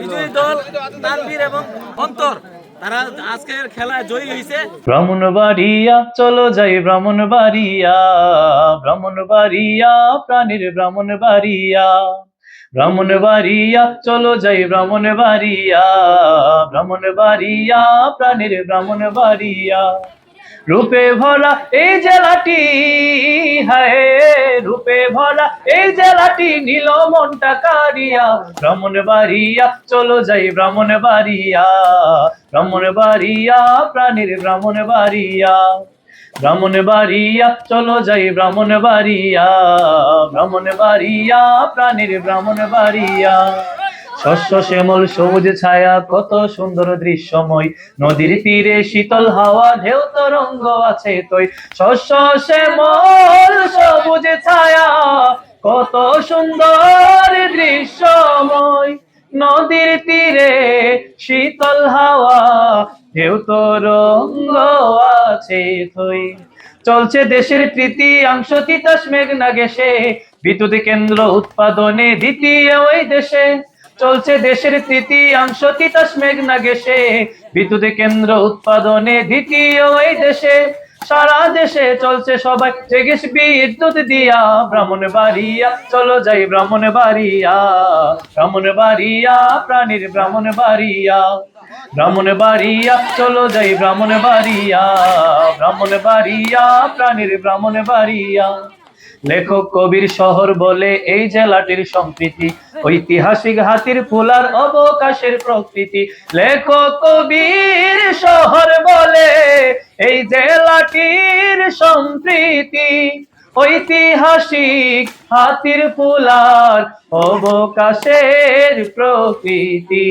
বিজয়ী দল তানভীর এবং অন্তর তারা আজকের খেলায় জয়ী হয়েছে। ব্রাহ্মণবাড়িয়া চলো যাই ব্রাহ্মণবাড়িয়া, ব্রাহ্মণবাড়িয়া প্রাণীর ব্রাহ্মণবাড়িয়া, ব্রাহ্মণবাড়িয়া চলো যাই ব্রাহ্মণবাড়িয়া, ব্রাহ্মণবাড়িয়া প্রাণীর ব্রাহ্মণবাড়িয়া। রূপে ভরা এই জেলাটি, হায় রূপে ভরা এই জেলাটি নীল মনটা কারিয়া, ব্রাহ্মণবাড়িয়া চলো যাই ব্রাহ্মণবাড়িয়া, ব্রাহ্মণবাড়িয়া প্রাণীর ব্রাহ্মণবাড়িয়া, ব্রাহ্মণবাড়িয়া চলো যাই ব্রাহ্মণবাড়িয়া, ব্রাহ্মণবাড়িয়া প্রাণীর ব্রাহ্মণবাড়িয়া। শস্য শ্যামল সবুজ ছায়া কত সুন্দর দৃশ্যময়, নদীর তীরে শীতল হাওয়া ঢেউ তরঙ্গ আছে তৈ। শস্য শ্যামল সবুজ ছায়া কত সুন্দর দৃশ্যময়, নদীর তীরে শীতল হাওয়া ঢেউ তরঙ্গ আছে থই। চলছে দেশের তৃতীয়াংশ তিতাস মেঘনা গ্যাসে, বিদ্যুৎ কেন্দ্র উৎপাদনে দ্বিতীয় ওই দেশে। চলছে দেশের তৃতীয়াংশ তিতাস মেঘনা গ্যাসে, বিদ্যুৎ কেন্দ্র উৎপাদনে দ্বিতীয় ওই দেশে। সারা দেশে চলছে সবাই জেগেশ বিদ্যুৎ দিয়া, ব্রাহ্মণবাড়িয়া চলো যাই ব্রাহ্মণবাড়িয়া, ব্রাহ্মণবাড়িয়া প্রাণীর ব্রাহ্মণবাড়িয়া, ব্রাহ্মণবাড়িয়া চলো যাই ব্রাহ্মণবাড়িয়া, ব্রাহ্মণবাড়িয়া প্রাণীর ব্রাহ্মণবাড়িয়া। লেখক কবির শহর বলে এই জেলাটির সম্প্রীতি, ঐতিহাসিক হাতির ফুলার অবকাশের প্রকৃতি। লেখক কবির শহর বলে এই জেলাটির সম্প্রীতি, ঐতিহাসিক হাতির ফুলার অবকাশের প্রকৃতি।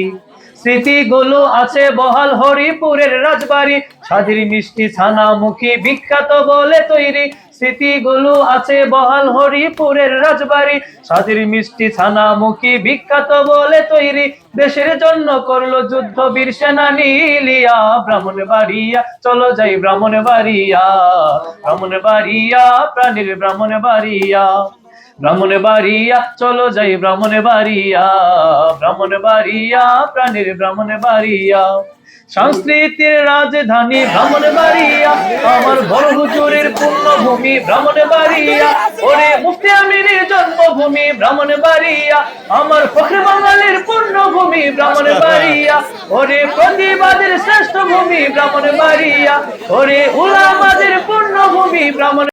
স্মৃতিগুলো আছে বহাল হরিপুরের রাজবাড়ি, স্বাধীর মিষ্টি ছানামুখী বিখ্যাত বলে তৈরি। স্মৃতিগুলো আছে বহাল হরিপুরের রাজবাড়ি, স্বাধীর মিষ্টি ছানামুখী বিখ্যাত বলে তৈরি। দেশের জন্য করলো যুদ্ধ বীর সেনানী ইলিয়া, ব্রাহ্মণবাড়িয়া চলো যাই ব্রাহ্মণবাড়িয়া, ব্রাহ্মণবাড়িয়া প্রাণীর ব্রাহ্মণবাড়িয়া, ব্রাহ্মণবাড়িয়া চলো যাই ব্রাহ্মণবাড়িয়া, ব্রাহ্মণবাড়িয়া প্রাণীর ব্রাহ্মণবাড়িয়া। সংস্কৃতির রাজধানী ব্রাহ্মণবাড়িয়া, আমার বড় হুজুরের পুণ্যভূমি ব্রাহ্মণবাড়িয়া। ওরে মুফতি আমিরের জন্মভূমি ব্রাহ্মণবাড়িয়া, আমার ফখরে বাঙালির পুণ্যভূমি ব্রাহ্মণবাড়িয়া। ওরে প্রতিবাদের শ্রেষ্ঠ ভূমি ব্রাহ্মণবাড়িয়া, ওরে উলামাদের পুণ্যভূমি ব্রাহ্মণ।